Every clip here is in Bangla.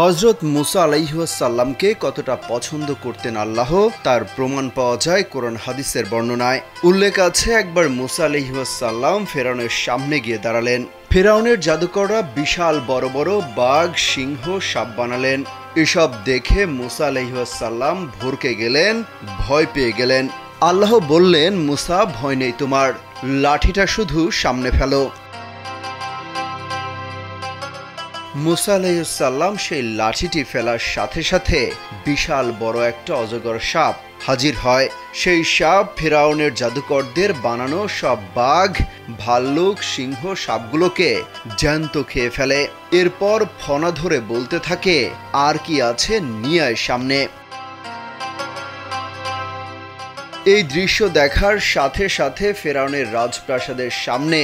হযরত মুসা আলাইহিসসালামকে কতটা পছন্দ করতেন আল্লাহ তার প্রমাণ পাওয়া যায় কোরআন হাদিসের বর্ণনায়। উল্লেখ আছে, একবার মুসা আলাইহিসসালাম ফেরাউনের সামনে গিয়ে দাঁড়ালেন। ফেরাউনের জাদুকররা বিশাল বড় বড় বাঘ, সিংহ, সাপ বানালেন। এসব দেখে মুসা আলাইহিসসালাম ভরকে গেলেন, ভয় পেয়ে গেলেন। আল্লাহ বললেন, মুসা, ভয় নেই তোমার, লাঠিটা শুধু সামনে ফেলো। মুসা আলাইহিসসালাম সেই লাঠিটি ফেলার সাথে সাথে বিশাল বড় একটা অজগর সাপ হাজির হয়। সেই সাপ ফেরাউনের জাদুকরদের বানানো সব বাঘ, ভাল্লুক, সিংহ, সাপগুলোকে জ্যান্ত খেয়ে ফেলে। এরপর ফনা ধরে বলতে থাকে, আর কি আছে নিয়ে আয় সামনে। এই দৃশ্য দেখার সাথে সাথে ফেরাউনের রাজপ্রাসাদের সামনে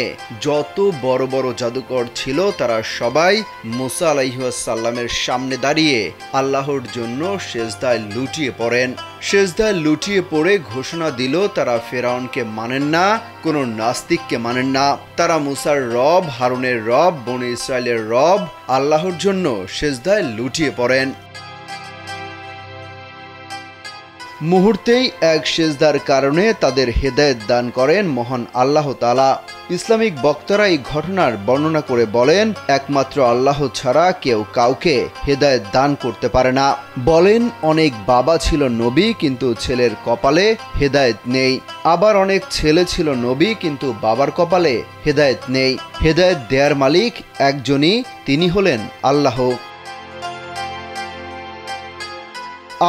যত বড় বড় জাদুকর ছিল তারা সবাই মুসা আলাইহিসসালামের সামনে দাঁড়িয়ে আল্লাহর জন্য সেজদায় লুটিয়ে পড়েন। সেজদায় লুটিয়ে পড়ে ঘোষণা দিল তারা ফেরাউনকে মানেন না, কোনো নাস্তিককে মানেন না। তারা মুসার রব, হারুনের রব, বনী ইসরায়েলের রব আল্লাহর জন্য সেজদায় লুটিয়ে পড়েন। মুহূর্তেই এক সেজদার কারণে তাদের হেদায়েত দান করেন মহান আল্লাহ তাআলা। ইসলামিক বক্তারা এই ঘটনার বর্ণনা করে বলেন, একমাত্র আল্লাহ ছাড়া কেউ কাউকে হেদায়েত দান করতে পারে না। বলেন, অনেক বাবা ছিল নবী কিন্তু ছেলের কপালে হেদায়েত নেই। আবার অনেক ছেলে ছিল নবী কিন্তু বাবার কপালে হেদায়েত নেই। হেদায়েত দেয়ার মালিক একজনই, তিনি হলেন আল্লাহ।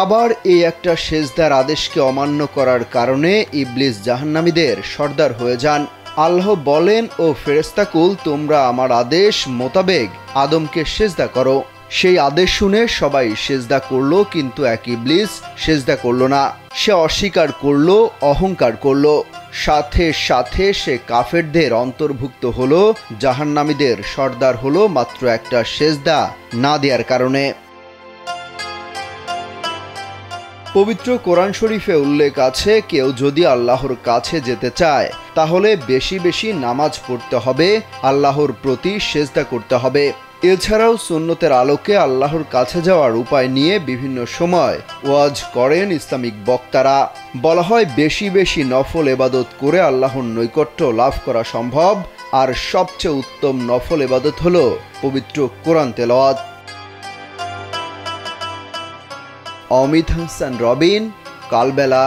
আবার এই একটা সেজদার আদেশকে অমান্য করার কারণে ইবলিস জাহান্নামীদের সর্দার হয়ে যান। আল্লাহ বলেন, ও ফেরেশতাকুল, তোমরা আমার আদেশ মোতাবেক আদমকে সেজদা করো। সেই আদেশ শুনে সবাই সেজদা করলো, কিন্তু এক ইবলিস সেজদা করলো না। সে অস্বীকার করলো, অহংকার করলো। সাথে সাথে সে কাফেরদের অন্তর্ভুক্ত হলো, জাহান্নামীদের সর্দার হলো মাত্র একটা সেজদা না দেওয়ার কারণে। পবিত্র কোরআন শরীফে উল্লেখ আছে, কেউ যদি আল্লাহর কাছে যেতে চায় তাহলে বেশি বেশি নামাজ পড়তে হবে, আল্লাহর প্রতি সেজদা করতে হবে। এছাড়াও সুন্নতের আলোকে আল্লাহর কাছে যাওয়ার উপায় নিয়ে বিভিন্ন সময় ওয়াজ করেন ইসলামিক বক্তারা। বলা হয়, বেশি বেশি নফল ইবাদত করে আল্লাহর নৈকট্য লাভ করা সম্ভব, আর সবচেয়ে উত্তম নফল ইবাদত হলো পবিত্র কোরআন তেলাওয়াত। অমিত হাসান রবিন, কালবেলা।